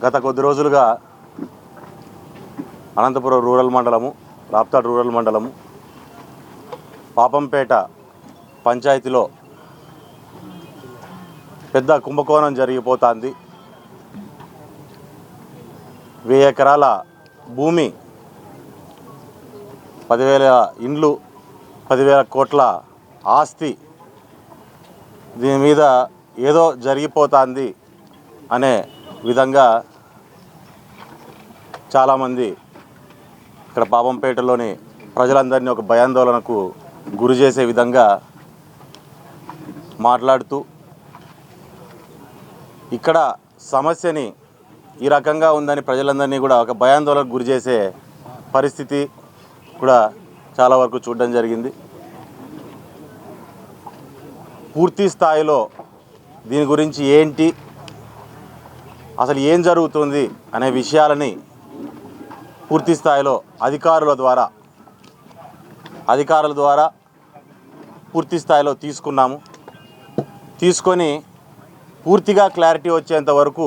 గత కొద్ది రోజులుగా అనంతపురం రూరల్ మండలము, రాప్తాడ్ రూరల్ మండలము, పాపంపేట పంచాయతీలో పెద్ద కుంభకోణం జరిగిపోతుంది. 1000 ఎకరాల భూమి, 10,000 ఇండ్లు, 10,000 కోట్ల ఆస్తి, దీని మీద ఏదో జరిగిపోతుంది అనే విధంగా చాలామంది ఇక్కడ పాపంపేటలోని ప్రజలందరినీ ఒక భయాందోళనకు గురి చేసే విధంగా మాట్లాడుతూ ఇక్కడ సమస్యని ఈ రకంగా ఉందని ప్రజలందరినీ కూడా ఒక భయాందోళనకు గురి చేసే పరిస్థితి కూడా చాలా వరకు చూడడం జరిగింది. పూర్తి స్థాయిలో దీని గురించి ఏంటి, అసలు ఏం జరుగుతుంది అనే విషయాలని పూర్తి స్థాయిలో అధికారుల ద్వారా పూర్తి స్థాయిలో తీసుకొని పూర్తిగా క్లారిటీ వచ్చేంత వరకు,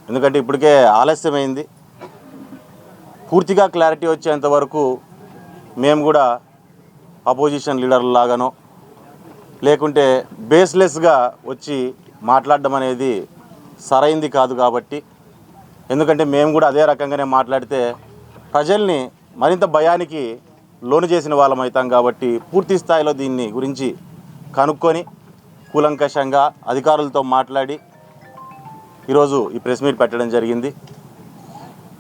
ఎందుకంటే ఇప్పటికే ఆలస్యమైంది, పూర్తిగా క్లారిటీ వచ్చేంత వరకు మేము కూడా అపోజిషన్ లీడర్ల లాగానో లేకుంటే బేస్లెస్గా వచ్చి మాట్లాడడం అనేది సరైంది కాదు. కాబట్టి ఎందుకంటే మేము కూడా అదే రకంగానే మాట్లాడితే ప్రజల్ని మరింత భయానికి లోను చేసిన వాళ్ళం అవుతాం. కాబట్టి పూర్తి స్థాయిలో దీన్ని గురించి కనుక్కొని కూలంకషంగా అధికారులతో మాట్లాడి ఈరోజు ఈ ప్రెస్ మీట్ పెట్టడం జరిగింది.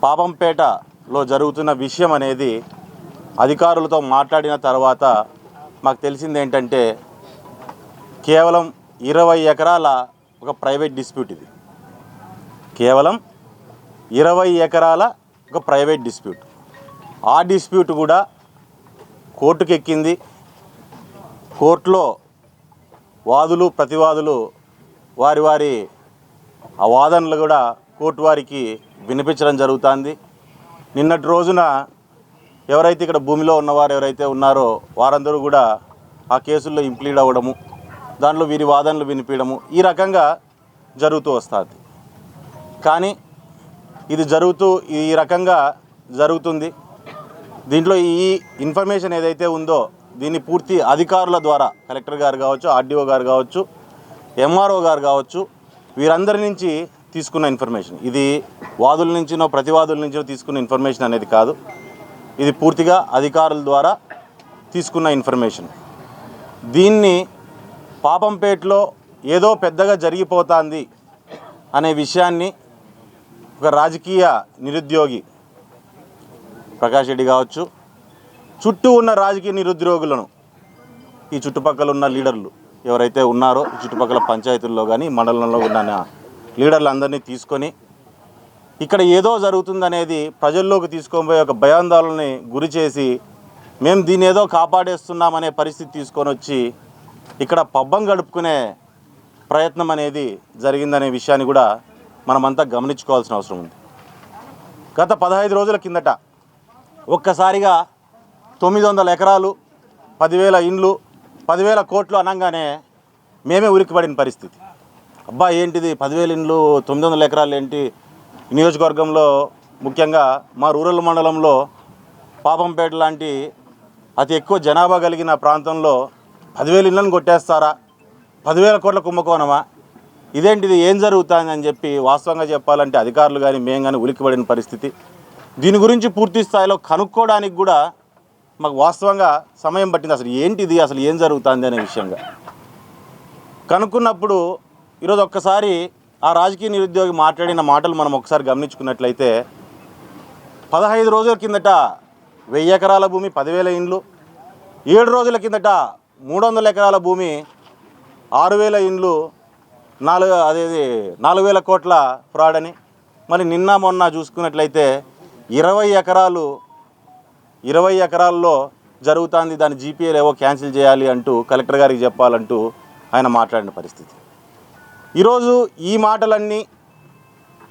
పాపంపేటలో జరుగుతున్న విషయం అనేది అధికారులతో మాట్లాడిన తర్వాత మాకు తెలిసింది ఏంటంటే, కేవలం 20 ఎకరాల ఒక ప్రైవేట్ డిస్ప్యూట్. ఇది కేవలం 20 ఎకరాల ఒక ప్రైవేట్ డిస్ప్యూట్. ఆ డిస్ప్యూట్ కూడా కోర్టుకు ఎక్కింది. కోర్టులో వాదులు ప్రతివాదులు వారి ఆ వాదనలు కూడా కోర్టు వారికి వినిపించడం జరుగుతుంది. నిన్నటి రోజున ఎవరైతే ఇక్కడ భూమిలో ఉన్నవారు ఎవరైతే ఉన్నారో వారందరూ కూడా ఆ కేసుల్లో ఇంప్లీడ్ అవ్వడము, దాంట్లో వీరి వాదనలు వినిపించడము, ఈ రకంగా జరుగుతూ వస్తుంది. కానీ ఇది ఈ రకంగా జరుగుతుంది. దీంట్లో ఈ ఇన్ఫర్మేషన్ ఏదైతే ఉందో దీన్ని పూర్తి అధికారుల ద్వారా, కలెక్టర్ గారు కావచ్చు, ఆర్డీఓ గారు కావచ్చు, ఎంఆర్ఓ గారు కావచ్చు, వీరందరి నుంచి తీసుకున్న ఇన్ఫర్మేషన్. ఇది వాదుల నుంచినో ప్రతివాదుల నుంచినో తీసుకున్న ఇన్ఫర్మేషన్ అనేది కాదు. ఇది పూర్తిగా అధికారుల ద్వారా తీసుకున్న ఇన్ఫర్మేషన్. దీన్ని పాపంపేటలో ఏదో పెద్దగా జరిగిపోతుంది అనే విషయాన్ని ఒక రాజకీయ నిరుద్యోగి ప్రకాష్ రెడ్డి కావచ్చు, చుట్టూ ఉన్న రాజకీయ నిరుద్యోగులను, ఈ చుట్టుపక్కల ఉన్న లీడర్లు ఎవరైతే ఉన్నారో ఈ చుట్టుపక్కల పంచాయతీల్లో కానీ మండలంలో ఉన్న లీడర్లందరినీ తీసుకొని ఇక్కడ ఏదో జరుగుతుందనేది ప్రజల్లోకి తీసుకొని పోయి ఒక భయాందోళనని గురి చేసి మేము దీన్ని ఏదో కాపాడేస్తున్నామనే పరిస్థితి తీసుకొని వచ్చి ఇక్కడ పబ్బం గడుపుకునే ప్రయత్నం అనేది జరిగిందనే విషయాన్ని కూడా మనమంతా గమనించుకోవాల్సిన అవసరం ఉంది. గత 15 రోజుల కిందట ఒక్కసారిగా 900 ఎకరాలు, 10,000 ఇండ్లు, 10,000 కోట్లు అనగానే మేమే ఉలిక్కిపడిన పరిస్థితి. అబ్బా ఏంటిది 10,000 ఇండ్లు, 900 ఎకరాలు ఏంటి? నియోజకవర్గంలో ముఖ్యంగా మా రూరల్ మండలంలో పాపంపేట లాంటి అతి ఎక్కువ జనాభా కలిగిన ప్రాంతంలో 10,000 ఇళ్ళను కొట్టేస్తారా? 10,000 కోట్ల కుంభకోణమా? ఇదేంటిది, ఏం జరుగుతుందని చెప్పి వాస్తవంగా చెప్పాలంటే అధికారులు కానీ మేము కానీ ఉలిక్కిపడిన పరిస్థితి. దీని గురించి పూర్తి స్థాయిలో కనుక్కోవడానికి కూడా మాకు వాస్తవంగా సమయం పట్టింది. అసలు ఏంటిది, అసలు ఏం జరుగుతుంది అనే విషయంగా కనుక్కున్నప్పుడు ఈరోజు ఒక్కసారి ఆ రాజకీయ నిరుద్యోగి మాట్లాడిన మాటలు మనం ఒకసారి గమనించుకున్నట్లయితే, 15 రోజుల కిందట 1000 ఎకరాల భూమి, 10,000 ఇండ్లు, 7 రోజుల కిందట 300 ఎకరాల భూమి, 6,000 ఇండ్లు, 4,000 కోట్ల ఫ్రాడ్ అని. మరి నిన్న మొన్న చూసుకున్నట్లయితే 20 ఎకరాల్లో జరుగుతుంది, దాని జీపీఏలు ఏవో క్యాన్సిల్ చేయాలి అంటూ కలెక్టర్ గారికి చెప్పాలంటూ ఆయన మాట్లాడిన పరిస్థితి. ఈరోజు ఈ మాటలన్నీ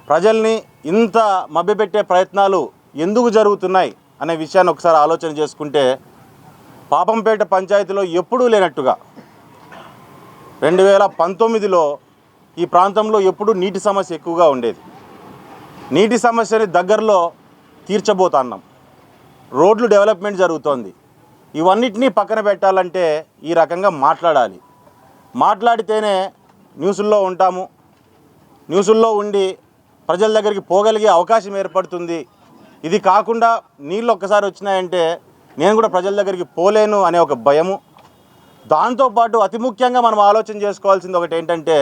ప్రజల్ని ఇంత మభ్యపెట్టే ప్రయత్నాలు ఎందుకు జరుగుతున్నాయి అనే విషయాన్ని ఒకసారి ఆలోచన చేసుకుంటే, పాపంపేట పంచాయతీలో ఎప్పుడూ లేనట్టుగా 2019లో ఈ ప్రాంతంలో ఎప్పుడూ నీటి సమస్య ఎక్కువగా ఉండేది. నీటి సమస్యని దగ్గరలో తీర్చబోతున్నాం, రోడ్లు డెవలప్మెంట్ జరుగుతోంది. ఇవన్నిటినీ పక్కన పెట్టాలంటే ఈ రకంగా మాట్లాడాలి. మాట్లాడితేనే న్యూసుల్లో ఉంటాము, న్యూసుల్లో ఉండి ప్రజల దగ్గరికి పోగలిగే అవకాశం ఏర్పడుతుంది. ఇది కాకుండా నీళ్ళు ఒక్కసారి వచ్చినాయంటే నేను కూడా ప్రజల దగ్గరికి పోలేను అనే ఒక భయము. దాంతోపాటు అతి ముఖ్యంగా మనం ఆలోచన చేసుకోవాల్సింది ఒకటి ఏంటంటే,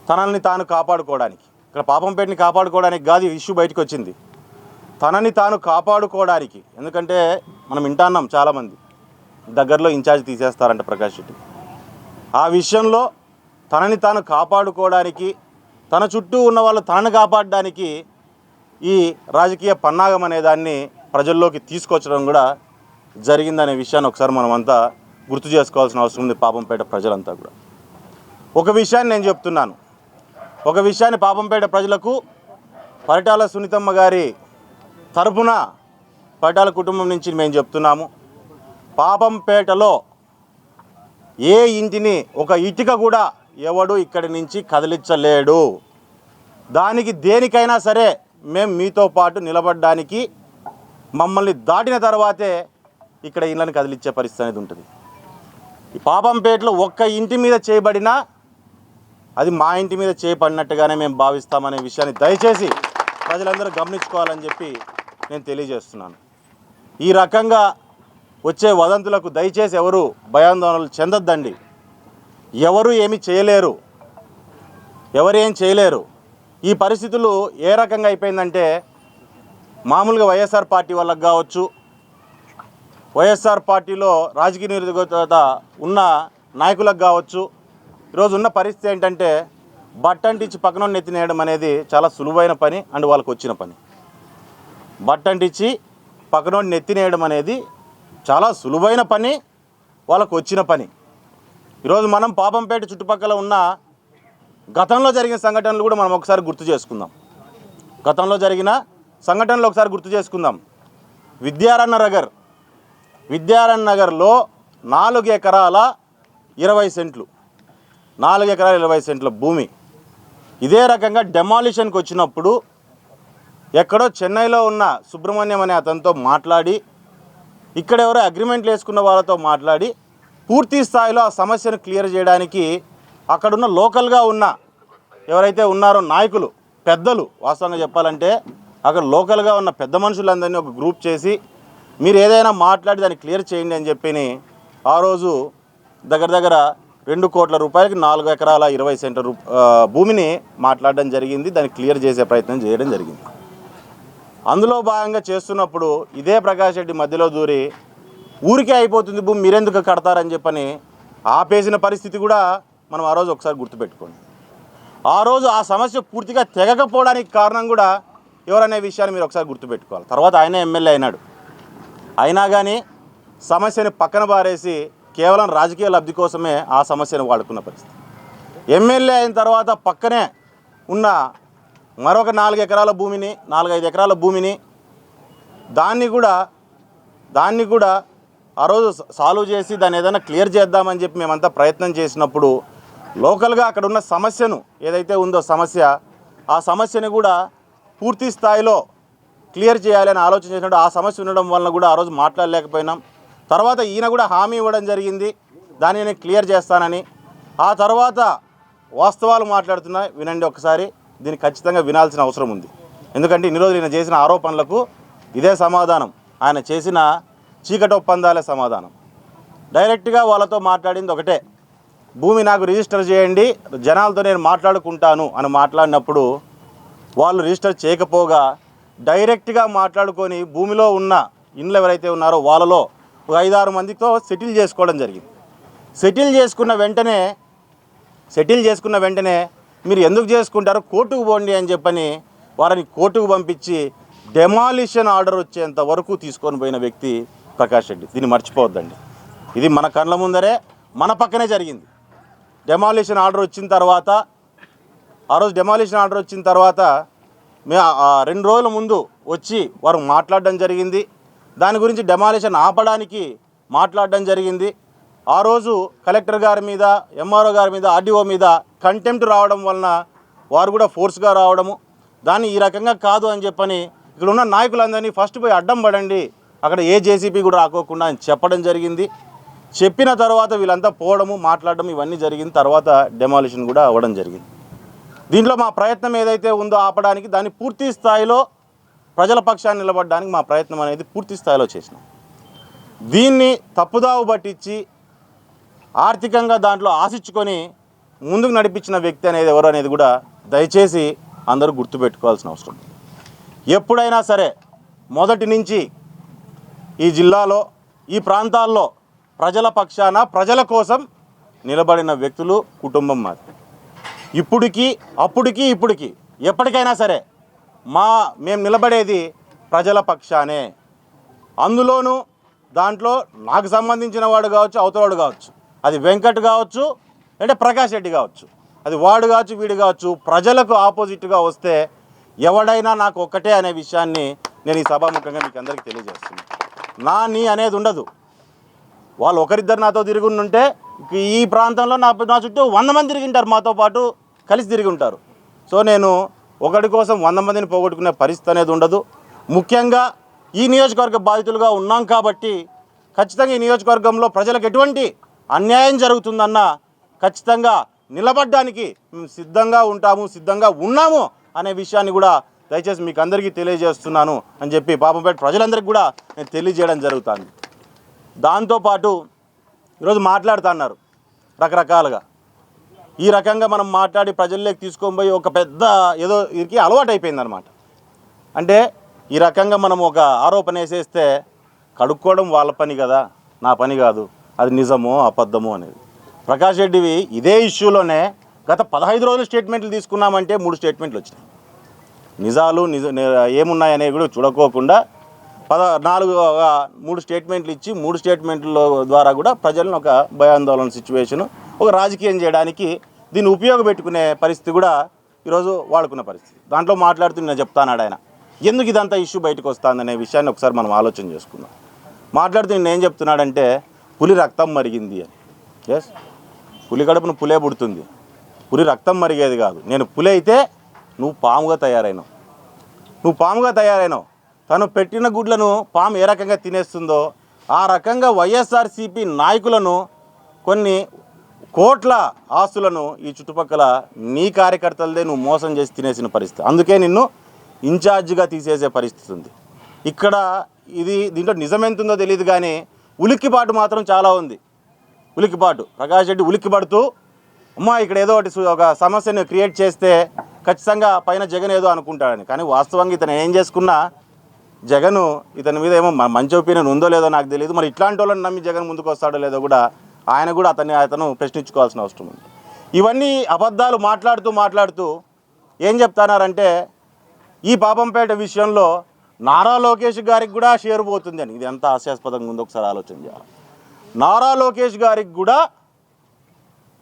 తనని తాను కాపాడుకోవడానికి, ఇక్కడ పాపంపేటని కాపాడుకోవడానికి కాదు ఈ ఇష్యూ బయటకు వచ్చింది, తనని తాను కాపాడుకోవడానికి. ఎందుకంటే మనం వింటున్నాం చాలామంది దగ్గరలో ఇన్ఛార్జ్ తీసేస్తారంట ప్రకాష్ రెడ్డి. ఆ విషయంలో తనని తాను కాపాడుకోవడానికి, తన చుట్టూ ఉన్న వాళ్ళు తనని కాపాడడానికి ఈ రాజకీయ పన్నాగం అనే దాన్ని ప్రజల్లోకి తీసుకొచ్చడం కూడా జరిగిందనే విషయాన్ని ఒకసారి మనమంతా గుర్తు చేసుకోవాల్సిన అవసరం ఉంది, పాపంపేట ప్రజలంతా కూడా. ఒక విషయాన్ని నేను చెప్తున్నాను, ఒక విషయాన్ని పాపంపేట ప్రజలకు పరిటాల సునీతమ్మ గారి తరపున పరిటాల కుటుంబం నుంచి మేము చెప్తున్నాము. పాపంపేటలో ఏ ఇంటిని ఒక ఇటుక కూడా ఎవడు ఇక్కడి నుంచి కదిలించలేడు. దానికి దేనికైనా సరే మేము మీతో పాటు నిలబడడానికి, మమ్మల్ని దాటిన తర్వాతే ఇక్కడ ఇళ్ళని కదిలించే పరిస్థితి అనేది ఉంటుంది. ఈ పాపంపేటలో ఒక్క ఇంటి మీద చేయబడినా అది మా ఇంటి మీద చేయబడినట్టుగానే మేము భావిస్తామనే విషయాన్ని దయచేసి ప్రజలందరూ గమనించుకోవాలని చెప్పి నేను తెలియజేస్తున్నాను. ఈ రకంగా వచ్చే వదంతులకు దయచేసి ఎవరు భయాందోళనలు చెందొద్దండి. ఎవరు ఏమి చేయలేరు, ఎవరేం చేయలేరు. ఈ పరిస్థితులు ఏ రకంగా అయిపోయిందంటే, మామూలుగా వైఎస్ఆర్ పార్టీ వాళ్ళకు కావచ్చు, వైఎస్ఆర్ పార్టీలో రాజకీయ నిరుద్యోగత ఉన్న నాయకులకు కావచ్చు, ఈరోజు ఉన్న పరిస్థితి ఏంటంటే బట్టంటిచ్చి పక్కన నెత్తినేయడం అనేది చాలా సులువైన పని అండ్ వాళ్ళకు వచ్చిన పని. బట్టంటిచ్చి పక్కన నెత్తినేయడం అనేది చాలా సులువైన పని, వాళ్ళకు వచ్చిన పని. ఈరోజు మనం పాపంపేట చుట్టుపక్కల ఉన్న గతంలో జరిగిన సంఘటనలు కూడా మనం ఒకసారి గుర్తు చేసుకుందాం. గతంలో జరిగిన సంఘటనలు ఒకసారి గుర్తు చేసుకుందాం. విద్యారణ్య నగర్లో 4 ఎకరాల 20 సెంట్లు, 4 ఎకరాల 20 సెంట్ల భూమి ఇదే రకంగా డెమాలిషన్కి వచ్చినప్పుడు ఎక్కడో చెన్నైలో ఉన్న సుబ్రహ్మణ్యం అనే అతనితో మాట్లాడి, ఇక్కడ ఎవరో అగ్రిమెంట్లు వేసుకున్న వాళ్ళతో మాట్లాడి పూర్తి స్థాయిలో ఆ సమస్యను క్లియర్ చేయడానికి అక్కడున్న లోకల్గా ఉన్న ఎవరైతే ఉన్నారో నాయకులు, పెద్దలు, వాస్తవంగా చెప్పాలంటే అక్కడ లోకల్గా ఉన్న పెద్ద మనుషులందరినీ ఒక గ్రూప్ చేసి మీరు ఏదైనా మాట్లాడి దాన్ని క్లియర్ చేయండి అని చెప్పి ఆ రోజు దగ్గర 2 కోట్ల రూపాయలకి 4 ఎకరాల 20 సెంట్ల భూమిని మాట్లాడడం జరిగింది. దాన్ని క్లియర్ చేసే ప్రయత్నం చేయడం జరిగింది. అందులో భాగంగా చేస్తున్నప్పుడు ఇదే ప్రకాష్ రెడ్డి మధ్యలో దూరి ఊరికే అయిపోతుంది భూమి మీరెందుకు కడతారని చెప్పని ఆపేసిన పరిస్థితి కూడా మనం ఆ రోజు ఒకసారి గుర్తుపెట్టుకోండి. ఆ రోజు ఆ సమస్య పూర్తిగా తెగకపోవడానికి కారణం కూడా ఎవరనే విషయాన్ని మీరు ఒకసారి గుర్తుపెట్టుకోవాలి. తర్వాత ఆయన ఎమ్మెల్యే అయినాడు, అయినా కానీ సమస్యని పక్కన పారేసి కేవలం రాజకీయ లబ్ధి కోసమే ఆ సమస్యను వాడుకున్న పరిస్థితి. ఎమ్మెల్యే అయిన తర్వాత పక్కనే ఉన్న మరొక 4 ఎకరాల భూమిని, 4-5 ఎకరాల భూమిని దాన్ని కూడా ఆ రోజు సాల్వ్ చేసి దాన్ని ఏదైనా క్లియర్ చేద్దామని చెప్పి మేమంతా ప్రయత్నం చేసినప్పుడు లోకల్గా అక్కడ ఉన్న సమస్యను ఏదైతే ఉందో ఆ సమస్యని కూడా పూర్తి స్థాయిలో క్లియర్ చేయాలని ఆలోచన చేసినప్పుడు ఆ సమస్య ఉండడం వలన కూడా ఆ రోజు మాట్లాడలేకపోయినాం. తర్వాత ఈయన కూడా హామీ ఇవ్వడం జరిగింది దాన్ని నేను క్లియర్ చేస్తానని. ఆ తర్వాత వాస్తవాలు మాట్లాడుతున్నాయి, వినండి ఒకసారి. దీన్ని ఖచ్చితంగా వినాల్సిన అవసరం ఉంది. ఎందుకంటే ఇన్ని రోజులు ఈయన చేసిన ఆరోపణలకు ఇదే సమాధానం, ఆయన చేసిన చీకటి ఒప్పందాలే సమాధానం. డైరెక్ట్గా వాళ్ళతో మాట్లాడింది ఒకటే, భూమి నాకు రిజిస్టర్ చేయండి, జనాలతో నేను మాట్లాడుకుంటాను అని మాట్లాడినప్పుడు వాళ్ళు రిజిస్టర్ చేయకపోగా డైరెక్ట్గా మాట్లాడుకొని భూమిలో ఉన్న ఇండ్లు ఎవరైతే ఉన్నారో వాళ్ళలో 5-6 మందితో సెటిల్ చేసుకోవడం జరిగింది. సెటిల్ చేసుకున్న వెంటనే మీరు ఎందుకు చేసుకుంటారో కోర్టుకు పోండి అని చెప్పని వారిని కోర్టుకు పంపించి డెమాలిషన్ ఆర్డర్ వచ్చేంత వరకు తీసుకొని పోయిన వ్యక్తి ప్రకాష్ రెడ్డి. దీన్ని మర్చిపోవద్దండి. ఇది మన కళ్ళ ముందరే మన పక్కనే జరిగింది. డెమాలిషన్ ఆర్డర్ వచ్చిన తర్వాత ఆ రోజు డెమాలిషన్ ఆర్డర్ వచ్చిన తర్వాత 2 రోజుల ముందు వచ్చి వారు మాట్లాడడం జరిగింది. దాని గురించి డెమాలిషన్ ఆపడానికి మాట్లాడడం జరిగింది. ఆ రోజు కలెక్టర్ గారి మీద, ఎంఆర్ఓ గారి మీద, ఆర్డీఓ మీద కంటెంప్ట్ రావడం వలన వారు కూడా ఫోర్స్గా రావడము, దాన్ని ఈ రకంగా కాదు అని చెప్పని ఇక్కడ ఉన్న నాయకులందరినీ ఫస్ట్ పోయి అడ్డం పడండి, అక్కడ ఏ జేసీబీ కూడా రాకోకుండా అని చెప్పడం జరిగింది. చెప్పిన తర్వాత వీళ్ళంతా పోవడము మాట్లాడడం ఇవన్నీ జరిగింది. తర్వాత డెమాలిషన్ కూడా అవ్వడం జరిగింది. దీంట్లో మా ప్రయత్నం ఏదైతే ఉందో ఆపడానికి, దాన్ని పూర్తి స్థాయిలో ప్రజల పక్షాన్ని నిలబడడానికి మా ప్రయత్నం అనేది పూర్తి స్థాయిలో చేసినాం. దీన్ని తప్పుదావు పట్టించి ఆర్థికంగా దాంట్లో ఆశించుకొని ముందుకు నడిపించిన వ్యక్తి అనేది ఎవరు అనేది కూడా దయచేసి అందరూ గుర్తుపెట్టుకోవాల్సిన అవసరం. ఎప్పుడైనా సరే మొదటి నుంచి ఈ జిల్లాలో ఈ ప్రాంతాల్లో ప్రజల పక్షాన ప్రజల కోసం నిలబడిన వ్యక్తులు కుటుంబం మాది. ఇప్పటికీ ఇప్పటికీ ఎప్పటికైనా సరే మేము నిలబడేది ప్రజల పక్షానే. అందులోనూ దాంట్లో నాకు సంబంధించిన వాడు కావచ్చు, అవతలవాడు కావచ్చు, అది వెంకట్ కావచ్చు అంటే ప్రకాష్ రెడ్డి కావచ్చు, అది వాడు కావచ్చు వీడు కావచ్చు, ప్రజలకు ఆపోజిట్గా వస్తే ఎవడైనా నాకు ఒక్కటే అనే విషయాన్ని నేను ఈ సభాముఖంగా మీకు అందరికీ తెలియజేస్తున్నాను. నీ అనేది ఉండదు. వాళ్ళు ఒకరిద్దరు నాతో తిరిగి ఉంటే ఈ ప్రాంతంలో నా చుట్టూ 100 మంది తిరిగింటారు, మాతో పాటు కలిసి తిరిగి ఉంటారు. సో నేను ఒకటి కోసం 100 మందిని పోగొట్టుకునే పరిస్థితి అనేది ఉండదు. ముఖ్యంగా ఈ నియోజకవర్గ బాధితులుగా ఉన్నాం కాబట్టి ఖచ్చితంగా ఈ నియోజకవర్గంలో ప్రజలకు ఎటువంటి అన్యాయం జరుగుతుందన్నా ఖచ్చితంగా నిలబడడానికి మేము సిద్ధంగా ఉంటాము, సిద్ధంగా ఉన్నాము అనే విషయాన్ని కూడా దయచేసి మీకు అందరికీ తెలియజేస్తున్నాను అని చెప్పి పాపంపేట ప్రజలందరికీ కూడా నేను తెలియజేయడం జరుగుతుంది. దాంతోపాటు ఈరోజు మాట్లాడుతున్నారు రకరకాలుగా. ఈ రకంగా మనం మాట్లాడి ప్రజల్లోకి తీసుకొని పోయి ఒక పెద్ద ఏదో వీరికి అలవాటు అయిపోయిందనమాట. అంటే ఈ రకంగా మనం ఒక ఆరోపణ వేసేస్తే కడుక్కోవడం వాళ్ళ పని కదా, నా పని కాదు, అది నిజమో అబద్ధమో అనేది. ప్రకాష్ రెడ్డివి ఇదే ఇష్యూలోనే గత 15 రోజులు స్టేట్మెంట్లు తీసుకున్నామంటే 3 స్టేట్మెంట్లు వచ్చినాయి. నిజాలు ఏమున్నాయనేవి కూడా చూడకోకుండా 3 స్టేట్మెంట్లు ఇచ్చి 3 స్టేట్మెంట్ల ద్వారా కూడా ప్రజలను ఒక భయాందోళన సిచ్యువేషను, ఒక రాజకీయం చేయడానికి దీన్ని ఉపయోగపెట్టుకునే పరిస్థితి కూడా ఈరోజు వాడుకున్న పరిస్థితి. దాంట్లో మాట్లాడుతూ నేను చెప్తానాడు ఆయన ఎందుకు ఇదంతా ఇష్యూ బయటకు వస్తుందనే విషయాన్ని ఒకసారి మనం ఆలోచన చేసుకుందాం. మాట్లాడుతూ నేను ఏం చెప్తున్నాడంటే పులి రక్తం మరిగింది అని. ఎస్, పులి కడుపును పులే పుడుతుంది, పులి రక్తం మరిగేది కాదు. నేను పులి అయితే నువ్వు పాముగా తయారైనావు. తను పెట్టిన గుడ్లను పాము ఏ రకంగా తినేస్తుందో ఆ రకంగా వైఎస్ఆర్సీపీ నాయకులను కొన్ని కోట్ల ఆస్తులను ఈ చుట్టుపక్కల నీ కార్యకర్తలదే నువ్వు మోసం చేసి తినేసిన పరిస్థితి. అందుకే నిన్ను ఇన్ఛార్జిగా తీసేసే పరిస్థితి ఉంది ఇక్కడ. దీంట్లో నిజమెంతుందో తెలియదు కానీ ఉలిక్కిపాటు మాత్రం చాలా ఉంది. ప్రకాష్ రెడ్డి ఉలిక్కిపడుతూ ఇక్కడ ఏదో ఒక సమస్యను క్రియేట్ చేస్తే ఖచ్చితంగా పైన జగన్ ఏదో అనుకుంటాడని. కానీ వాస్తవంగా ఇతను ఏం చేసుకున్నా జగన్ ఇతని మీద ఏమో మంచి ఒపీనియన్ ఉందో లేదో నాకు తెలియదు. మరి ఇట్లాంటి వాళ్ళని నమ్మి జగన్ ముందుకు వస్తాడో లేదో కూడా అతను ప్రశ్నించుకోవాల్సిన అవసరం ఉంది. ఇవన్నీ అబద్ధాలు మాట్లాడుతూ ఏం చెప్తున్నారంటే ఈ పాపంపేట విషయంలో నారా లోకేష్ గారికి కూడా షేర్ పోతుంది అని. ఇది ఎంత హాస్యాస్పదంగా ఉందో ఒకసారి ఆలోచన చేయాలి. నారా లోకేష్ గారికి కూడా